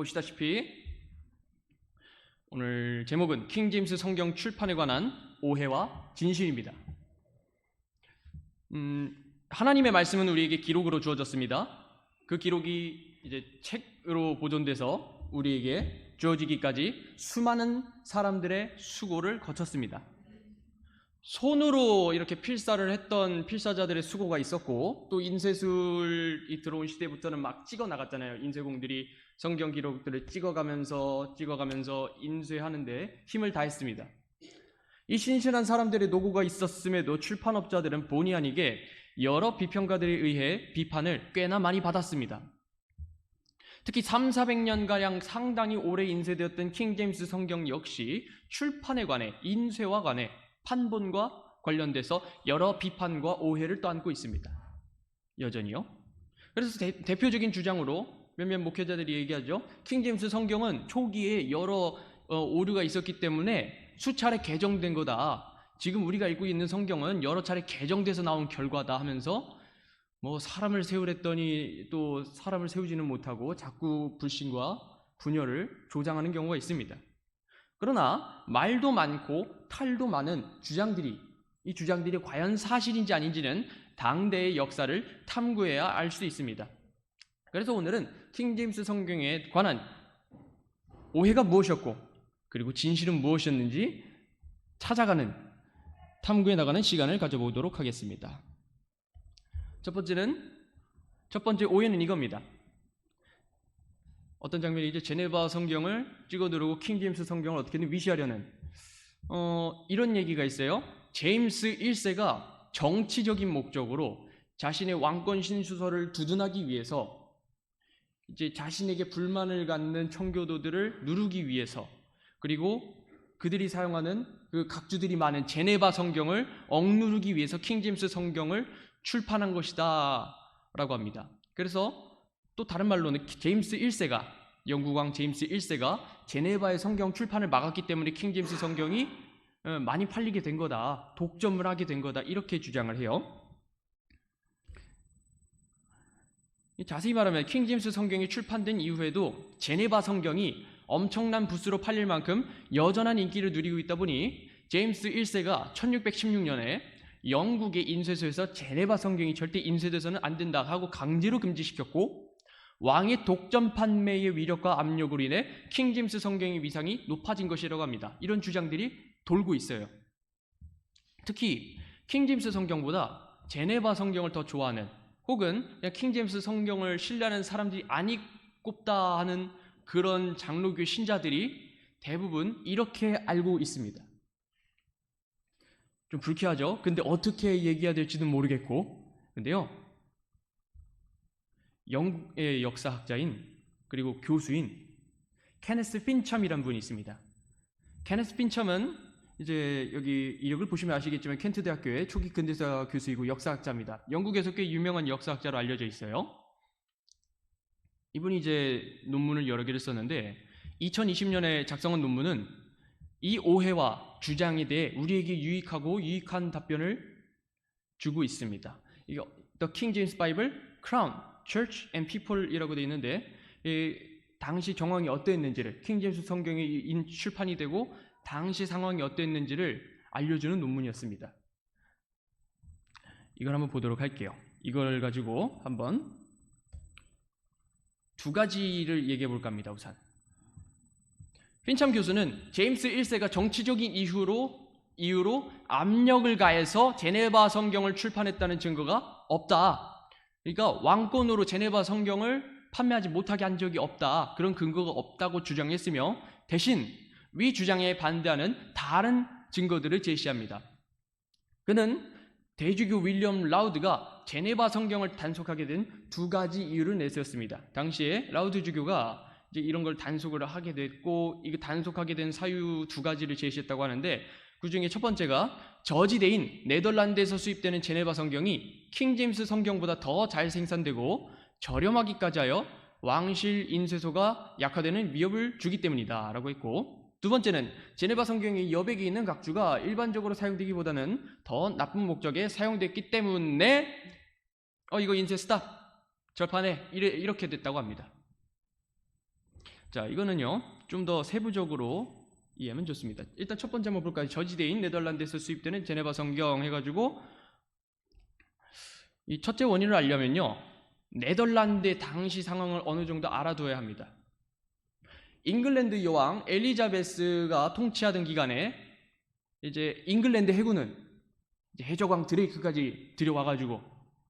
보시다시피 오늘 제목은 킹제임스 성경 출판에 관한 오해와 진실입니다. 하나님의 말씀은 우리에게 기록으로 주어졌습니다. 그 기록이 이제 책으로 보존돼서 우리에게 주어지기까지 수많은 사람들의 수고를 거쳤습니다. 손으로 이렇게 필사를 했던 필사자들의 수고가 있었고, 또 인쇄술이 들어온 시대부터는 막 찍어 나갔잖아요. 인쇄공들이 성경 기록들을 찍어가면서 인쇄하는데 힘을 다했습니다. 이 신실한 사람들의 노고가 있었음에도 출판업자들은 본의 아니게 여러 비평가들에 의해 비판을 꽤나 많이 받았습니다. 특히 300~400년가량 상당히 오래 인쇄되었던 킹제임스 성경 역시 출판에 관해, 인쇄와 관해, 판본과 관련돼서 여러 비판과 오해를 떠안고 있습니다. 여전히요. 그래서 대표적인 주장으로 몇몇 목회자들이 얘기하죠. 킹제임스 성경은 초기에 여러 오류가 있었기 때문에 수차례 개정된 거다. 지금 우리가 읽고 있는 성경은 여러 차례 개정돼서 나온 결과다 하면서 사람을 세우랬더니 또 사람을 세우지는 못하고 자꾸 불신과 분열을 조장하는 경우가 있습니다. 그러나 말도 많고 탈도 많은 이 주장들이 과연 사실인지 아닌지는 당대의 역사를 탐구해야 알 수 있습니다. 그래서 오늘은 킹제임스 성경에 관한 오해가 무엇이었고 그리고 진실은 무엇이었는지 찾아가는, 탐구해 나가는 시간을 가져보도록 하겠습니다. 첫 번째 오해는 이겁니다. 어떤 장면이죠? 제네바 성경을 찍어 누르고 킹제임스 성경을 어떻게든 위시하려는 이런 얘기가 있어요. 제임스 1세가 정치적인 목적으로 자신의 왕권 신수설을 두둔하기 위해서 이제 자신에게 불만을 갖는 청교도들을 누르기 위해서, 그리고 그들이 사용하는 그 각주들이 많은 제네바 성경을 억누르기 위해서 킹제임스 성경을 출판한 것이다 라고 합니다. 그래서 또 다른 말로는 제임스 1세가, 영국왕 제임스 1세가 제네바의 성경 출판을 막았기 때문에 킹제임스 성경이 많이 팔리게 된 거다, 독점을 하게 된 거다, 이렇게 주장을 해요. 자세히 말하면 킹제임스 성경이 출판된 이후에도 제네바 성경이 엄청난 부수로 팔릴 만큼 여전한 인기를 누리고 있다 보니 제임스 1세가 1616년에 영국의 인쇄소에서 제네바 성경이 절대 인쇄돼서는 안 된다 하고 강제로 금지시켰고, 왕의 독점 판매의 위력과 압력으로 인해 킹제임스 성경의 위상이 높아진 것이라고 합니다. 이런 주장들이 돌고 있어요. 특히 킹제임스 성경보다 제네바 성경을 더 좋아하는, 혹은 그냥 킹제임스 성경을 신뢰하는 사람들이 아니 꼽다 하는 그런 장로교 신자들이 대부분 이렇게 알고 있습니다. 좀 불쾌하죠? 근데 어떻게 얘기해야 될지는 모르겠고, 근데요, 영국의 역사학자인 그리고 교수인 케네스 핀첨이라는 분이 있습니다. 케네스 핀첨은 이제 여기 이력을 보시면 아시겠지만 켄트 대학교의 초기 근대사 교수이고 역사학자입니다. 영국에서 꽤 유명한 역사학자로 알려져 있어요. 이분이 이제 논문을 여러 개를 썼는데 2020년에 작성한 논문은 이 오해와 주장에 대해 우리에게 유익한 답변을 주고 있습니다. 이게 The King James Bible, Crown, Church and People이라고 되어 있는데, 당시 정황이 어땠는지를, 킹제임스 성경이 출판이 되고 당시 상황이 어땠는지를 알려주는 논문이었습니다. 이걸 한번 보도록 할게요. 이걸 가지고 한번 두 가지를 얘기해 볼까 합니다. 우선 핀참 교수는 제임스 1세가 정치적인 이유로 압력을 가해서 제네바 성경을 출판했다는 증거가 없다. 그러니까 왕권으로 제네바 성경을 판매하지 못하게 한 적이 없다, 그런 근거가 없다고 주장했으며, 대신 위 주장에 반대하는 다른 증거들을 제시합니다. 그는 대주교 윌리엄 라우드가 제네바 성경을 단속하게 된 두 가지 이유를 내세웠습니다. 당시에 라우드 주교가 이제 이런 걸 단속을 하게 됐고, 이거 단속하게 된 사유 두 가지를 제시했다고 하는데, 그 중에 첫 번째가 저지대인 네덜란드에서 수입되는 제네바 성경이 킹제임스 성경보다 더 잘 생산되고 저렴하기까지 하여 왕실 인쇄소가 약화되는 위협을 주기 때문이다 라고 했고, 두 번째는 제네바 성경의 여백이 있는 각주가 일반적으로 사용되기보다는 더 나쁜 목적에 사용됐기 때문에 이거 인쇄 스탑, 절판해, 이렇게 됐다고 합니다. 자, 이거는요, 좀 더 세부적으로 이해하면 좋습니다. 일단 첫 번째 한번 볼까요? 저지대인 네덜란드에서 수입되는 제네바 성경 해가지고, 이 첫째 원인을 알려면요, 네덜란드의 당시 상황을 어느 정도 알아둬야 합니다. 잉글랜드 여왕 엘리자베스가 통치하던 기간에 이제 잉글랜드 해군은 이제 해적왕 드레이크까지 들여와가지고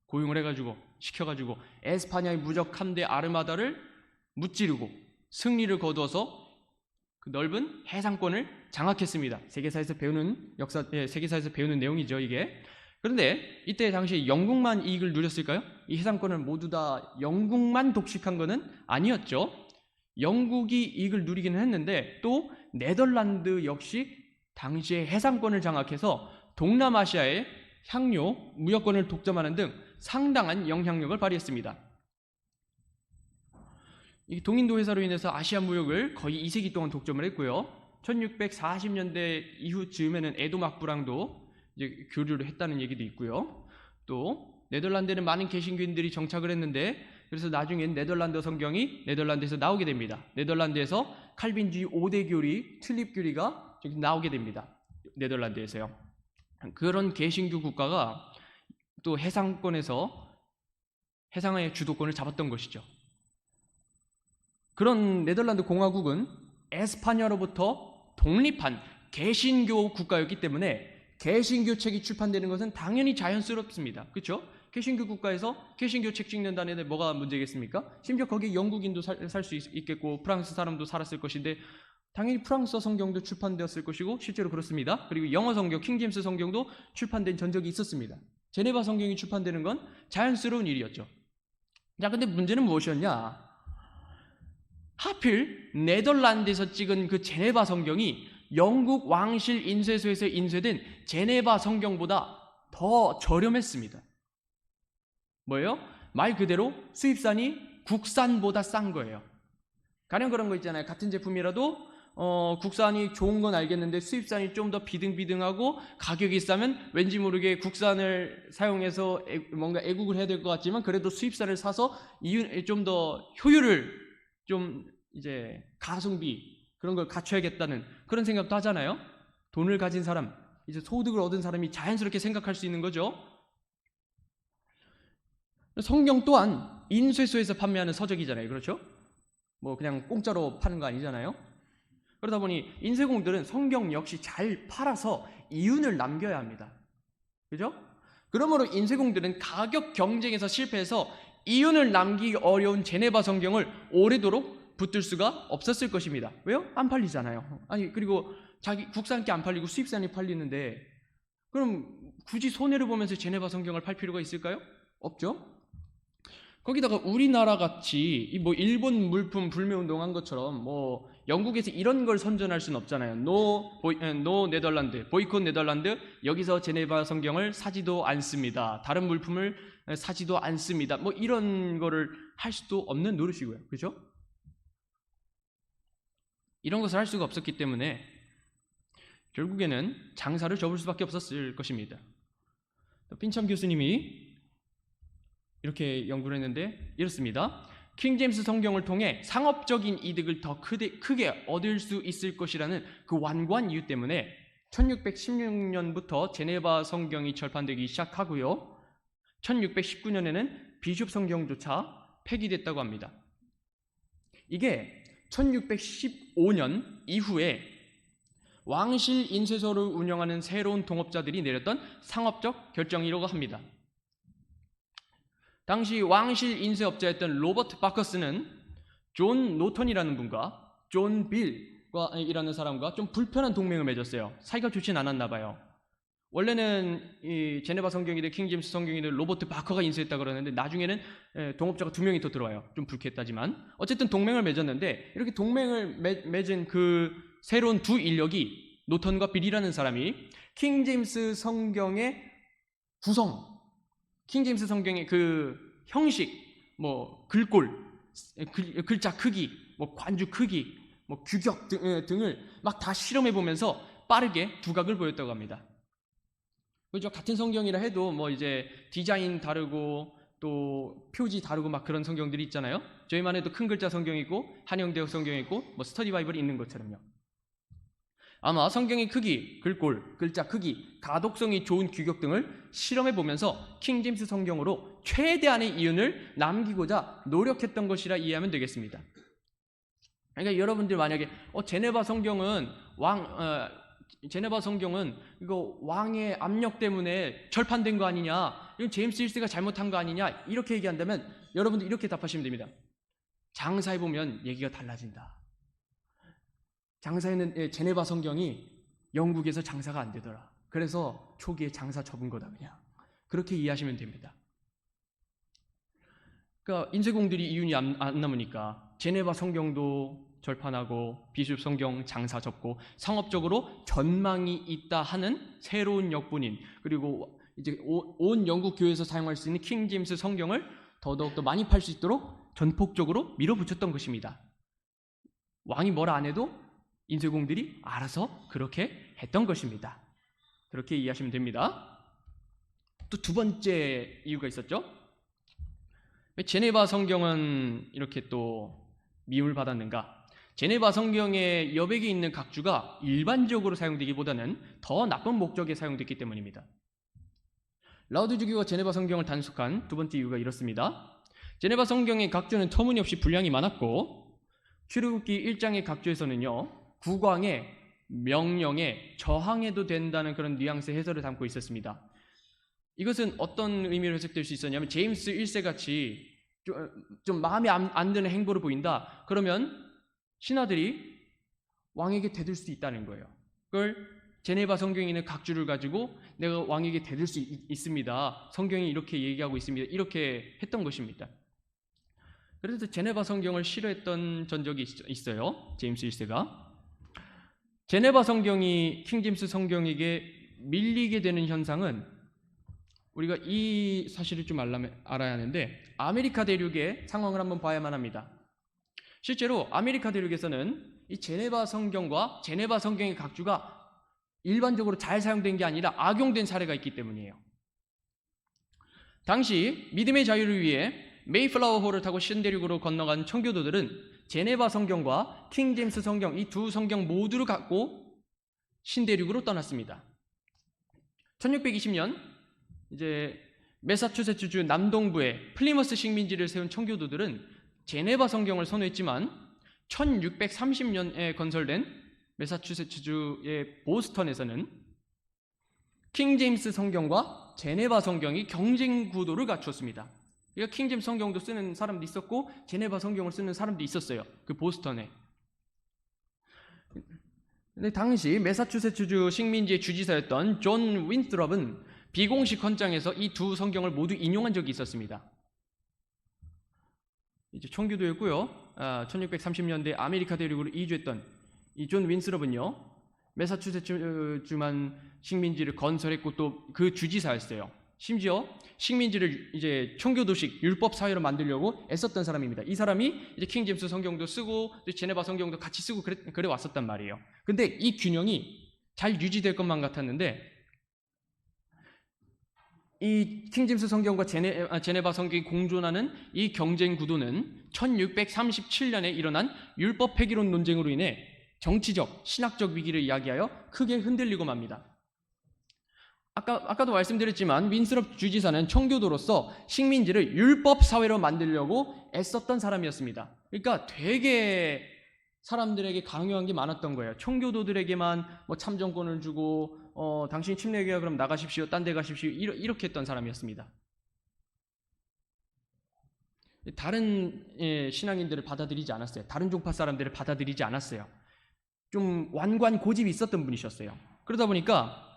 고용을 해가지고 시켜가지고 에스파냐의 무적 함대 아르마다를 무찌르고 승리를 거두어서 그 넓은 해상권을 장악했습니다. 세계사에서 배우는 세계사에서 배우는 내용이죠, 이게. 그런데 이때 당시 영국만 이익을 누렸을까요? 이 해상권을 모두 다 영국만 독식한 것은 아니었죠. 영국이 이익을 누리기는 했는데 또 네덜란드 역시 당시에 해상권을 장악해서 동남아시아의 향료, 무역권을 독점하는 등 상당한 영향력을 발휘했습니다. 이 동인도 회사로 인해서 아시아 무역을 거의 2세기 동안 독점을 했고요. 1640년대 이후 즈음에는 에도 막부랑도 이제 교류를 했다는 얘기도 있고요. 또 네덜란드에는 많은 개신교인들이 정착을 했는데 그래서 나중엔 네덜란드 성경이 네덜란드에서 나오게 됩니다. 네덜란드에서 칼빈주의 5대 교리, 튤립 교리가 나오게 됩니다. 네덜란드에서요. 그런 개신교 국가가 또 해상권에서 해상의 주도권을 잡았던 것이죠. 그런 네덜란드 공화국은 에스파냐로부터 독립한 개신교 국가였기 때문에 개신교 책이 출판되는 것은 당연히 자연스럽습니다. 그렇죠? 개신교 국가에서 개신교 책 찍는다는데 뭐가 문제겠습니까? 심지어 거기에 영국인도 살 수 있겠고 프랑스 사람도 살았을 것인데 당연히 프랑스어 성경도 출판되었을 것이고 실제로 그렇습니다. 그리고 영어 성경, 킹제임스 성경도 출판된 전적이 있었습니다. 제네바 성경이 출판되는 건 자연스러운 일이었죠. 자, 근데 문제는 무엇이었냐? 하필 네덜란드에서 찍은 그 제네바 성경이 영국 왕실 인쇄소에서 인쇄된 제네바 성경보다 더 저렴했습니다. 뭐예요? 말 그대로 수입산이 국산보다 싼 거예요. 가령 그런 거 있잖아요. 같은 제품이라도 국산이 좋은 건 알겠는데 수입산이 좀 더 비등비등하고 가격이 싸면 왠지 모르게 국산을 사용해서 뭔가 애국을 해야 될 것 같지만 그래도 수입산을 사서 좀 더 효율을 좀 이제 가성비 그런 걸 갖춰야겠다는 그런 생각도 하잖아요. 돈을 가진 사람, 이제 소득을 얻은 사람이 자연스럽게 생각할 수 있는 거죠. 성경 또한 인쇄소에서 판매하는 서적이잖아요. 그렇죠? 뭐 그냥 공짜로 파는 거 아니잖아요. 그러다 보니 인쇄공들은 성경 역시 잘 팔아서 이윤을 남겨야 합니다. 그죠? 그러므로 인쇄공들은 가격 경쟁에서 실패해서 이윤을 남기기 어려운 제네바 성경을 오래도록 붙들 수가 없었을 것입니다. 왜요? 안 팔리잖아요. 아니 그리고 자기 국산게 안 팔리고 수입산이 팔리는데 그럼 굳이 손해를 보면서 제네바 성경을 팔 필요가 있을까요? 없죠. 거기다가 우리나라 같이 뭐 일본 물품 불매운동한 것처럼 뭐 영국에서 이런 걸 선전할 수는 없잖아요. 노 네덜란드, 보이콧 네덜란드, 여기서 제네바 성경을 사지도 않습니다. 다른 물품을 사지도 않습니다. 뭐 이런 거를 할 수도 없는 노릇이고요. 그렇죠? 이런 것을 할 수가 없었기 때문에 결국에는 장사를 접을 수밖에 없었을 것입니다. 핀참 교수님이 이렇게 연구를 했는데 이렇습니다. 킹제임스 성경을 통해 상업적인 이득을 더 크게 얻을 수 있을 것이라는 그 완고한 이유 때문에 1616년부터 제네바 성경이 절판되기 시작하고요. 1619년에는 비숍 성경조차 폐기됐다고 합니다. 이게 1615년 이후에 왕실 인쇄소를 운영하는 새로운 동업자들이 내렸던 상업적 결정이라고 합니다. 당시 왕실 인쇄업자였던 로버트 바커스는 존 노턴이라는 분과 존 빌이라는 사람과 좀 불편한 동맹을 맺었어요. 사이가 좋진 않았나 봐요. 원래는 이 제네바 성경이든 킹제임스 성경이든 로버트 바커가 인쇄했다 그러는데 나중에는 동업자가 2명이 더 들어와요. 좀 불쾌했다지만 어쨌든 동맹을 맺었는데 이렇게 동맹을 맺은 그 새로운 두 인력이 노턴과 빌이라는 사람이 킹제임스 성경의 구성, 킹제임스 성경의 그 형식, 뭐 글꼴, 글자 크기, 뭐 관주 크기, 뭐 규격 등을 막 다 실험해 보면서 빠르게 두각을 보였다고 합니다. 그죠? 같은 성경이라 해도 뭐 이제 디자인 다르고 또 표지 다르고 막 그런 성경들이 있잖아요. 저희만 해도 큰 글자 성경이 있고 한영대역 성경이 있고 뭐 스터디 바이블이 있는 것처럼요. 아마 성경의 크기, 글꼴, 글자 크기, 가독성이 좋은 규격 등을 실험해 보면서 킹제임스 성경으로 최대한의 이윤을 남기고자 노력했던 것이라 이해하면 되겠습니다. 그러니까 여러분들 만약에 제네바 성경은 제네바 성경은 이거 왕의 압력 때문에 절판된 거 아니냐, 이건 제임스 1세가 잘못한 거 아니냐, 이렇게 얘기한다면 여러분들 이렇게 답하시면 됩니다. 장사해 보면 얘기가 달라진다. 장사에는 제네바 성경이 영국에서 장사가 안 되더라. 그래서 초기에 장사 접은 거다 그냥. 그렇게 이해하시면 됩니다. 그러니까 인쇄공들이 이윤이 안 남으니까 제네바 성경도 절판하고 비숍 성경 장사 접고 상업적으로 전망이 있다 하는 새로운 역분인, 그리고 이제 온 영국 교회에서 사용할 수 있는 킹 제임스 성경을 더더욱 많이 팔 수 있도록 전폭적으로 밀어붙였던 것입니다. 왕이 뭐라 안 해도 인쇄공들이 알아서 그렇게 했던 것입니다. 그렇게 이해하시면 됩니다. 또 두 번째 이유가 있었죠. 제네바 성경은 이렇게 또 미움을 받았는가? 제네바 성경의 여백에 있는 각주가 일반적으로 사용되기보다는 더 나쁜 목적에 사용됐기 때문입니다. 라우드주교가 제네바 성경을 단속한 두 번째 이유가 이렇습니다. 제네바 성경의 각주는 터무니없이 분량이 많았고 출애굽기 1장의 각주에서는요, 국왕의 명령에 저항해도 된다는 그런 뉘앙스의 해설을 담고 있었습니다. 이것은 어떤 의미로 해석될 수 있었냐면, 제임스 1세 같이 좀 마음에 안 드는 행보를 보인다. 그러면 신하들이 왕에게 대들 수 있다는 거예요. 그걸 제네바 성경에 있는 각주를 가지고 내가 왕에게 대들 수 있습니다. 성경이 이렇게 얘기하고 있습니다. 이렇게 했던 것입니다. 그래서 제네바 성경을 싫어했던 전적이 있어요. 제임스 1세가. 제네바 성경이 킹제임스 성경에게 밀리게 되는 현상은 우리가 이 사실을 좀 알아야 하는데, 아메리카 대륙의 상황을 한번 봐야만 합니다. 실제로 아메리카 대륙에서는 이 제네바 성경과 제네바 성경의 각주가 일반적으로 잘 사용된 게 아니라 악용된 사례가 있기 때문이에요. 당시 믿음의 자유를 위해 메이플라워호를 타고 신대륙으로 건너간 청교도들은 제네바 성경과 킹제임스 성경, 이 두 성경 모두를 갖고 신대륙으로 떠났습니다. 1620년 이제 매사추세츠주 남동부에 플리머스 식민지를 세운 청교도들은 제네바 성경을 선호했지만 1630년에 건설된 매사추세츠주의 보스턴에서는 킹제임스 성경과 제네바 성경이 경쟁 구도를 갖추었습니다. 그러니까 킹제임스 성경도 쓰는 사람도 있었고 제네바 성경을 쓰는 사람도 있었어요. 그 보스턴에. 근데 당시 매사추세츠주 식민지의 주지사였던 존 윈스럽은 비공식 헌장에서 이 두 성경을 모두 인용한 적이 있었습니다. 이제 청교도였고요. 1630년대 아메리카 대륙으로 이주했던 이 존 윈스럽은요, 매사추세츠주만 식민지를 건설했고 또 그 주지사였어요. 심지어 식민지를 이제 청교도식 율법 사회로 만들려고 애썼던 사람입니다. 이 사람이 이제 킹제임스 성경도 쓰고 또 제네바 성경도 같이 쓰고 그래 왔었단 말이에요. 근데 이 균형이 잘 유지될 것만 같았는데, 이 킹제임스 성경과 제네바 성경이 공존하는 이 경쟁 구도는 1637년에 일어난 율법 폐기론 논쟁으로 인해 정치적, 신학적 위기를 이야기하여 크게 흔들리고 맙니다. 아까도 말씀드렸지만 윈스럽 주지사는 청교도로서 식민지를 율법 사회로 만들려고 애썼던 사람이었습니다. 그러니까 되게 사람들에게 강요한 게 많았던 거예요. 청교도들에게만 뭐 참정권을 주고 당신 침례교회 그럼 나가십시오, 딴 데 가십시오, 이렇게 했던 사람이었습니다. 다른 신앙인들을 받아들이지 않았어요. 다른 종파 사람들을 받아들이지 않았어요. 좀 완고한 고집이 있었던 분이셨어요. 그러다 보니까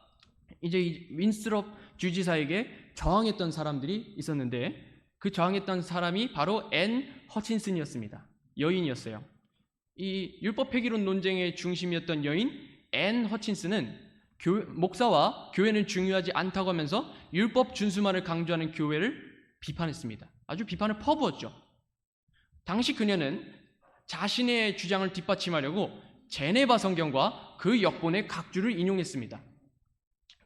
이제 이 윈스럽 주지사에게 저항했던 사람들이 있었는데, 그 저항했던 사람이 바로 앤 허친슨이었습니다. 여인이었어요. 이 율법 폐기론 논쟁의 중심이었던 여인 앤 허친슨은 목사와 교회는 중요하지 않다고 하면서 율법 준수만을 강조하는 교회를 비판했습니다. 아주 비판을 퍼부었죠. 당시 그녀는 자신의 주장을 뒷받침하려고 제네바 성경과 그 역본의 각주를 인용했습니다.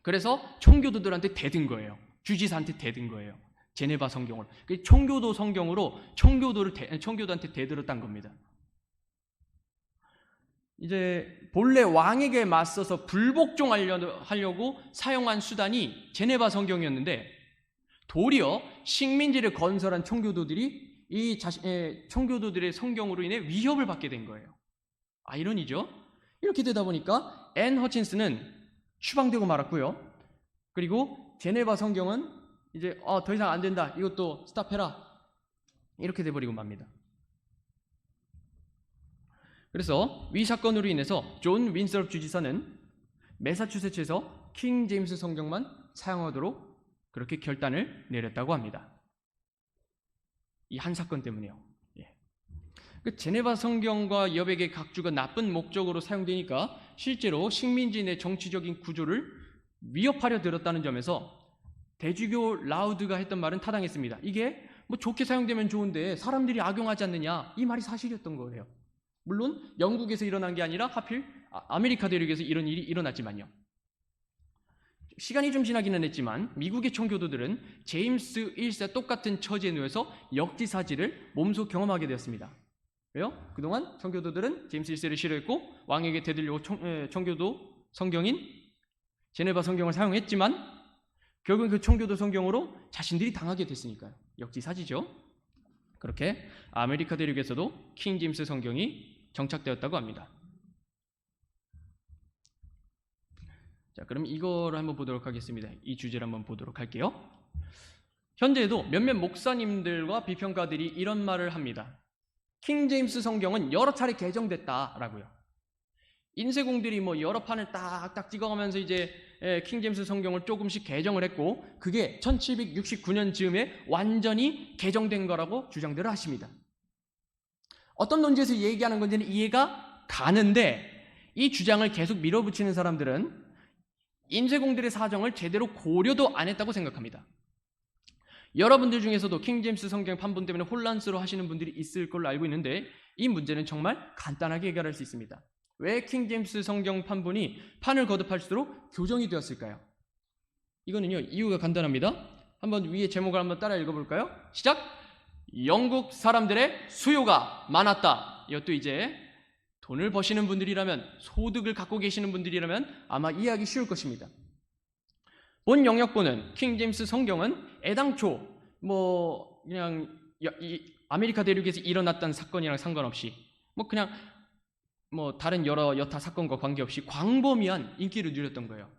그래서 청교도들한테 대든 거예요. 주지사한테 대든 거예요. 제네바 성경을. 청교도 성경으로 청교도한테 대들었다는 겁니다. 이제 본래 왕에게 맞서서 불복종하려고 사용한 수단이 제네바 성경이었는데 도리어 식민지를 건설한 청교도들이 청교도들의 성경으로 인해 위협을 받게 된 거예요. 아이러니죠? 이렇게 되다 보니까 앤 허친스는 추방되고 말았고요. 그리고 제네바 성경은 이제 더 이상 안 된다. 이것도 스탑해라. 이렇게 돼버리고 맙니다. 그래서 이 사건으로 인해서 존 윈서럽 주지사는 매사추세츠에서 킹 제임스 성경만 사용하도록 그렇게 결단을 내렸다고 합니다. 이 한 사건 때문에요. 그 제네바 성경과 여백의 각주가 나쁜 목적으로 사용되니까 실제로 식민지 내 정치적인 구조를 위협하려 들었다는 점에서 대주교 라우드가 했던 말은 타당했습니다. 이게 뭐 좋게 사용되면 좋은데 사람들이 악용하지 않느냐, 이 말이 사실이었던 거예요. 물론 영국에서 일어난 게 아니라 하필 아메리카 대륙에서 이런 일이 일어났지만요. 시간이 좀 지나기는 했지만 미국의 청교도들은 제임스 1세 똑같은 처지에 놓여서 역지사지를 몸소 경험하게 되었습니다. 왜요? 그동안 청교도들은 제임스 1세를 싫어했고 왕에게 대들려고 청교도 성경인 제네바 성경을 사용했지만 결국은 그 청교도 성경으로 자신들이 당하게 됐으니까요. 역지사지죠. 그렇게 아메리카 대륙에서도 킹 제임스 성경이 정착되었다고 합니다. 자, 그럼 이거를 한번 보도록 하겠습니다. 이 주제를 한번 보도록 할게요. 현재에도 몇몇 목사님들과 비평가들이 이런 말을 합니다. 킹 제임스 성경은 여러 차례 개정됐다라고요. 인쇄공들이 뭐 여러 판을 딱딱 찍어가면서 이제 킹 제임스 성경을 조금씩 개정을 했고 그게 1769년 즈음에 완전히 개정된 거라고 주장들을 하십니다. 어떤 논지에서 얘기하는 건지는 이해가 가는데 이 주장을 계속 밀어붙이는 사람들은 인쇄공들의 사정을 제대로 고려도 안 했다고 생각합니다. 여러분들 중에서도 킹 제임스 성경 판본 때문에 혼란스러워 하시는 분들이 있을 걸로 알고 있는데 이 문제는 정말 간단하게 해결할 수 있습니다. 왜 킹 제임스 성경 판본이 판을 거듭할수록 교정이 되었을까요? 이거는요, 이유가 간단합니다. 한번 위에 제목을 한번 따라 읽어볼까요? 시작! 영국 사람들의 수요가 많았다. 이것도 이제 돈을 버시는 분들이라면, 소득을 갖고 계시는 분들이라면 아마 이해하기 쉬울 것입니다. 본 영역본은 킹 제임스 성경은 애당초 그냥 아메리카 대륙에서 일어났던 사건이랑 상관없이 그냥 다른 여러 여타 사건과 관계없이 광범위한 인기를 누렸던 거예요.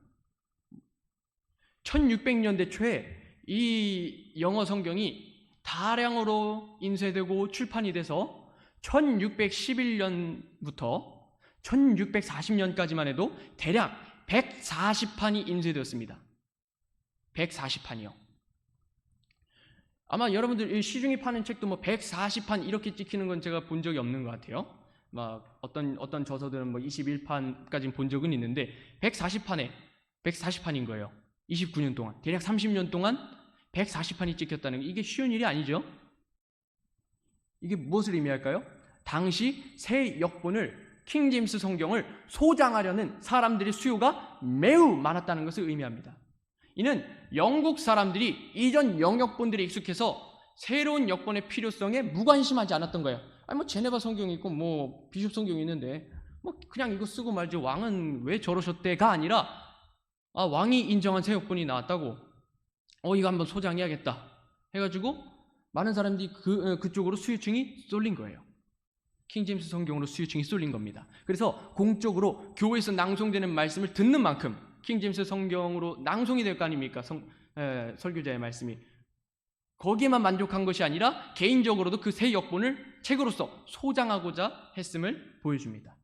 1600년대 초에 이 영어 성경이 다량으로 인쇄되고 출판이 돼서 1611년부터 1640년까지만 해도 대략 140판이 인쇄되었습니다. 140판이요. 아마 여러분들 시중에 파는 책도 140판 이렇게 찍히는 건 제가 본 적이 없는 것 같아요. 어떤 저서들은 21판까지 본 적은 있는데 140판인 거예요. 29년 동안, 대략 30년 동안 140판이 찍혔다는 게 이게 쉬운 일이 아니죠. 이게 무엇을 의미할까요? 당시 새 역본을 킹 제임스 성경을 소장하려는 사람들의 수요가 매우 많았다는 것을 의미합니다. 이는 영국 사람들이 이전 영역본들에 익숙해서 새로운 역본의 필요성에 무관심하지 않았던 거예요. 제네바 성경이 있고 비숍 성경이 있는데 그냥 이거 쓰고 말지 왕은 왜 저러셨대가 아니라 왕이 인정한 새 역본이 나왔다고 이거 한번 소장해야겠다 해가지고 많은 사람들이 그쪽으로 수요층이 쏠린 거예요. 킹 제임스 성경으로 수요층이 쏠린 겁니다. 그래서 공적으로 교회에서 낭송되는 말씀을 듣는 만큼 킹 제임스 성경으로 낭송이 될 거 아닙니까? 설교자의 말씀이. 거기에만 만족한 것이 아니라 개인적으로도 그 새 역본을 책으로서 소장하고자 했음을 보여줍니다.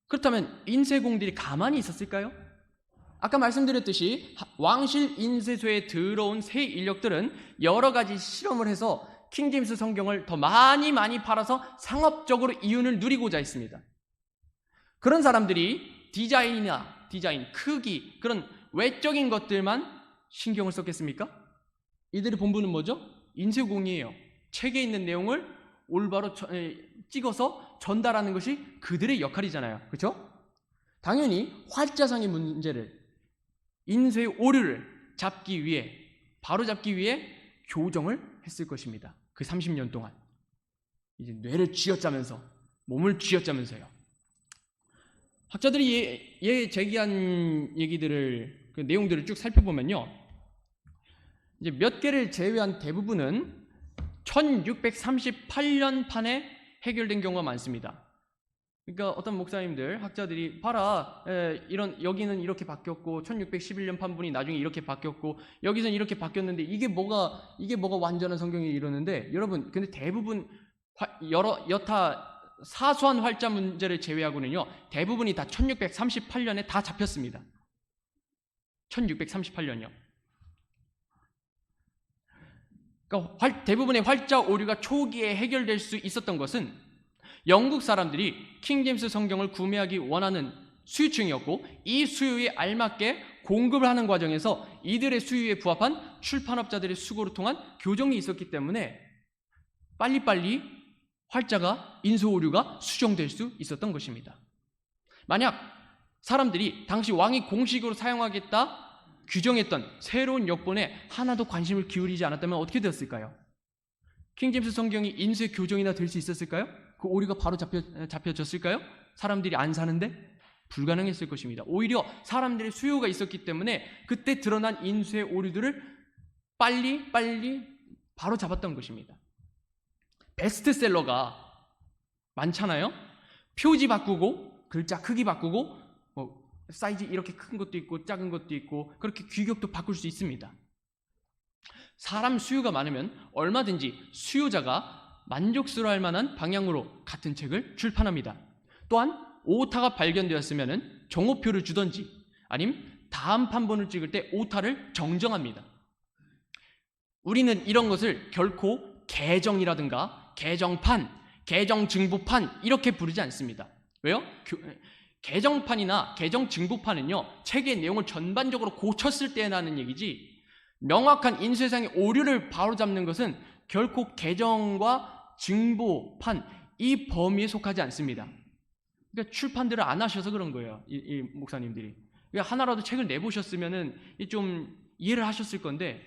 그렇다면 인쇄공들이 가만히 있었을까요? 아까 말씀드렸듯이 왕실 인쇄소에 들어온 새 인력들은 여러 가지 실험을 해서 킹 제임스 성경을 더 많이 팔아서 상업적으로 이윤을 누리고자 했습니다. 그런 사람들이 디자인, 크기, 그런 외적인 것들만 신경을 썼겠습니까? 이들의 본분은 뭐죠? 인쇄공이에요. 책에 있는 내용을 올바로 찍어서 전달하는 것이 그들의 역할이잖아요. 그렇죠? 당연히 활자상의 문제를, 인쇄 오류를 잡기 위해 바로잡기 위해 교정을 했을 것입니다. 그 30년 동안 이제 뇌를 쥐어짜면서, 몸을 쥐어짜면서요. 학자들이 제기한 얘기들을, 그 내용들을 쭉 살펴보면요, 이제 몇 개를 제외한 대부분은 1638년 판에 해결된 경우가 많습니다. 그러니까 어떤 목사님들, 학자들이 봐라, 여기는 이렇게 바뀌었고 1611년 판본이 나중에 이렇게 바뀌었고 여기서는 이렇게 바뀌었는데 이게 뭐가 완전한 성경이 이러는데, 여러분 근데 대부분 여타 사소한 활자 문제를 제외하고는요, 대부분이 다 1638년에 다 잡혔습니다. 1638년이요. 그러니까 대부분의 활자 오류가 초기에 해결될 수 있었던 것은 영국 사람들이 킹제임스 성경을 구매하기 원하는 수요층이었고, 이 수요에 알맞게 공급을 하는 과정에서 이들의 수요에 부합한 출판업자들의 수고를 통한 교정이 있었기 때문에 빨리빨리 활자가, 인쇄 오류가 수정될 수 있었던 것입니다. 만약 사람들이 당시 왕이 공식으로 사용하겠다 규정했던 새로운 역본에 하나도 관심을 기울이지 않았다면 어떻게 되었을까요? 킹제임스 성경이 인쇄 교정이나 될 수 있었을까요? 그 오류가 바로 잡혀졌을까요? 사람들이 안 사는데? 불가능했을 것입니다. 오히려 사람들의 수요가 있었기 때문에 그때 드러난 인쇄 오류들을 빨리 바로 잡았던 것입니다. 베스트셀러가 많잖아요. 표지 바꾸고, 글자 크기 바꾸고, 사이즈 이렇게 큰 것도 있고 작은 것도 있고, 그렇게 규격도 바꿀 수 있습니다. 사람 수요가 많으면 얼마든지 수요자가 만족스러워할 만한 방향으로 같은 책을 출판합니다. 또한 오타가 발견되었으면 정오표를 주던지 아니면 다음 판본을 찍을 때 오타를 정정합니다. 우리는 이런 것을 결코 개정이라든가 개정판, 개정증부판 이렇게 부르지 않습니다. 왜요? 개정판이나 개정증부판은요, 책의 내용을 전반적으로 고쳤을 때 나는 얘기지, 명확한 인쇄상의 오류를 바로잡는 것은 결코 개정과 증보판 이 범위에 속하지 않습니다. 그러니까 출판들을 안 하셔서 그런 거예요, 이 목사님들이. 그러니까 하나라도 책을 내보셨으면은 좀 이해를 하셨을 건데,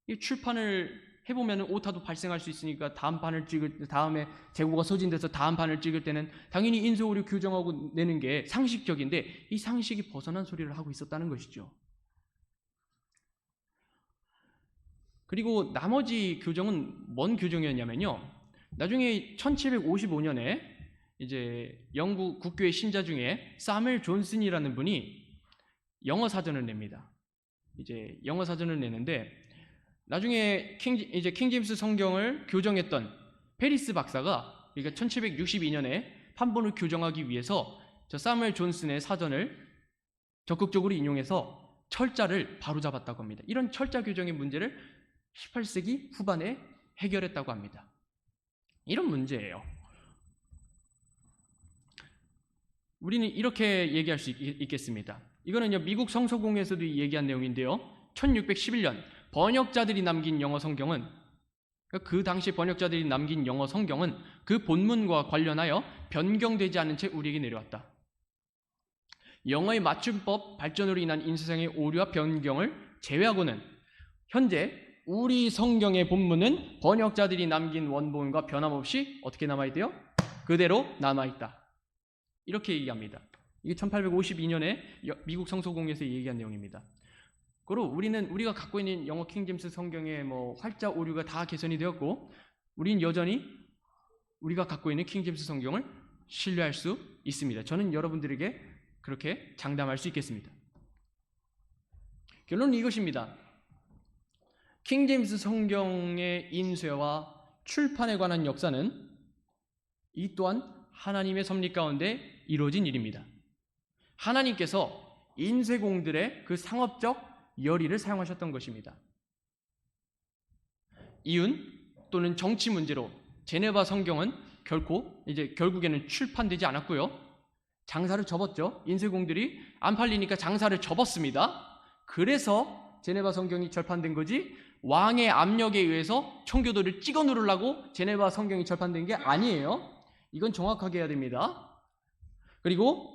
이 출판을 해보면 오타도 발생할 수 있으니까 다음에 재고가 소진돼서 다음 판을 찍을 때는 당연히 인쇄 오류 교정하고 내는 게 상식적인데, 이 상식이 벗어난 소리를 하고 있었다는 것이죠. 그리고 나머지 교정은 뭔 교정이었냐면요, 나중에 1755년에 이제 영국 국교의 신자 중에 사무엘 존슨이라는 분이 영어 사전을 냅니다. 이제 영어 사전을 내는데, 나중에 킹제임스 성경을 교정했던 페리스 박사가, 그러니까 1762년에 판본을 교정하기 위해서 저 사무엘 존슨의 사전을 적극적으로 인용해서 철자를 바로잡았다고 합니다. 이런 철자 교정의 문제를 18세기 후반에 해결했다고 합니다. 이런 문제예요. 우리는 이렇게 얘기할 수 있겠습니다. 이거는요, 미국 성서공회에서도 얘기한 내용인데요, 1611년 번역자들이 남긴 영어 성경은, 그 당시 번역자들이 남긴 영어 성경은 그 본문과 관련하여 변경되지 않은 채 우리에게 내려왔다. 영어의 맞춤법 발전으로 인한 인쇄상의 오류와 변경을 제외하고는 현재 우리 성경의 본문은 번역자들이 남긴 원본과 변함없이 어떻게 남아있대요? 그대로 남아있다. 이렇게 얘기합니다. 이게 1852년에 미국 성서공회에서 얘기한 내용입니다. 그리고 우리가 갖고 있는 영어 킹제임스 성경의 활자 오류가 다 개선이 되었고, 우리는 여전히 우리가 갖고 있는 킹제임스 성경을 신뢰할 수 있습니다. 저는 여러분들에게 그렇게 장담할 수 있겠습니다. 결론은 이것입니다. 킹제임스 성경의 인쇄와 출판에 관한 역사는 이 또한 하나님의 섭리 가운데 이루어진 일입니다. 하나님께서 인쇄공들의 그 상업적 열의를 사용하셨던 것입니다. 이윤 또는 정치 문제로 제네바 성경은 결국에는 출판되지 않았고요. 장사를 접었죠. 인쇄공들이 안 팔리니까 장사를 접었습니다. 그래서 제네바 성경이 절판된 거지, 왕의 압력에 의해서 청교도를 찍어 누르려고 제네바 성경이 절판된 게 아니에요. 이건 정확하게 해야 됩니다. 그리고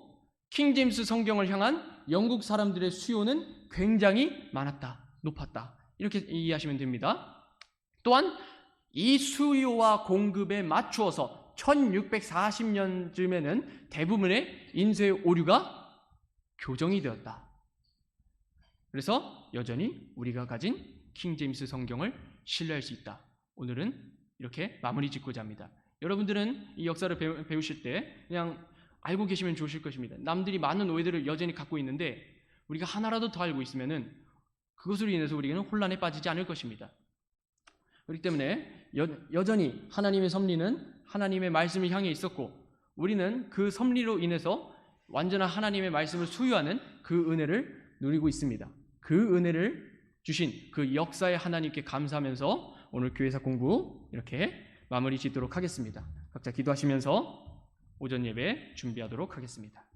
킹제임스 성경을 향한 영국 사람들의 수요는 굉장히 많았다. 높았다. 이렇게 이해하시면 됩니다. 또한 이 수요와 공급에 맞추어서 1640년쯤에는 대부분의 인쇄 오류가 교정이 되었다. 그래서 여전히 우리가 가진 킹제임스 성경을 신뢰할 수 있다. 오늘은 이렇게 마무리 짓고자 합니다. 여러분들은 이 역사를 배우실 때 그냥 알고 계시면 좋으실 것입니다. 남들이 많은 오해들을 여전히 갖고 있는데 우리가 하나라도 더 알고 있으면은 그것으로 인해서 우리는 혼란에 빠지지 않을 것입니다. 그렇기 때문에 여전히 하나님의 섭리는 하나님의 말씀을 향해 있었고 우리는 그 섭리로 인해서 완전한 하나님의 말씀을 수유하는 그 은혜를 누리고 있습니다. 그 은혜를 주신 그 역사의 하나님께 감사하면서 오늘 교회사 공부 이렇게 마무리 짓도록 하겠습니다. 각자 기도하시면서 오전 예배 준비하도록 하겠습니다.